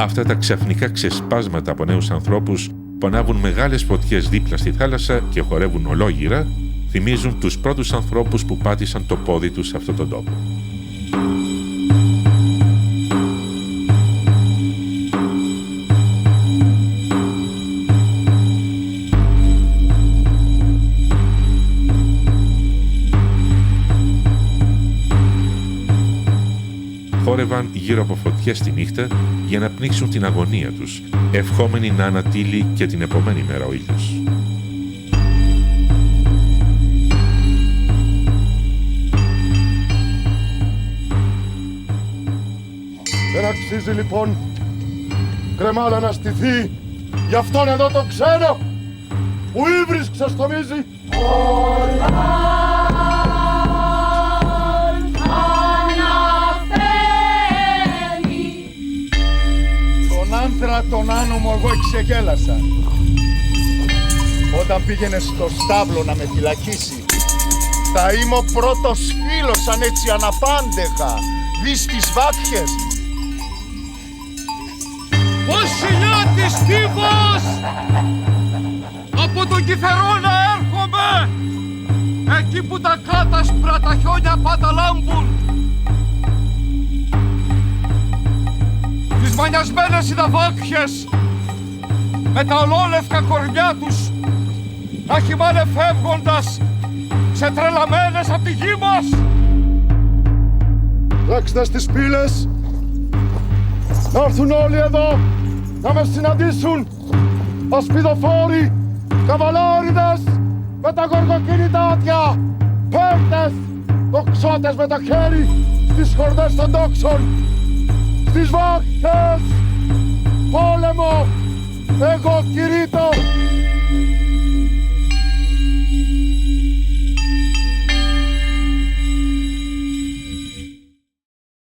Αυτά τα ξαφνικά ξεσπάσματα από νέους ανθρώπους που ανάβουν μεγάλες φωτιές δίπλα στη θάλασσα και χορεύουν ολόγυρα, θυμίζουν τους πρώτους ανθρώπους που πάτησαν το πόδι τους σε αυτόν τον τόπο. Χόρευαν γύρω από φωτιές τη νύχτα για να πνίξουν την αγωνία τους, ευχόμενοι να ανατείλει και την επόμενη μέρα ο ήλιος. Δεν αξίζει λοιπόν κρεμάλα να στηθεί για αυτόν εδώ τον ξένο που ύβρις ξεστομίζει. Τον άνομο εγώ εξεγέλασα. Όταν πήγαινε στο στάβλο να με φυλακίσει, θα είμαι ο πρώτος φίλος αν έτσι αναπάντεχα δεις τις βάθιες. Ο Σιλιάτης τύπος! Από τον Κιθερώνα έρχομαι! Εκεί που τα κάτασπρα τα χιόνια πάντα λάμπουν. Τις μανιασμένες υδαβάκχες με τα ολόλευκα κορμιά τους να χυμάνε φεύγοντας σε τρελαμένες απ' τη γη μας. Τρέξτε στις πύλες, να έρθουν όλοι εδώ να με συναντήσουν. Ασπιδοφόροι, καβαλάριδες με τα γοργοκίνητα άδεια, παίρτες, τοξότες με το χέρι στις χορδές των τόξων. Στις βάχτες, πόλεμο, εγώ κηρύττω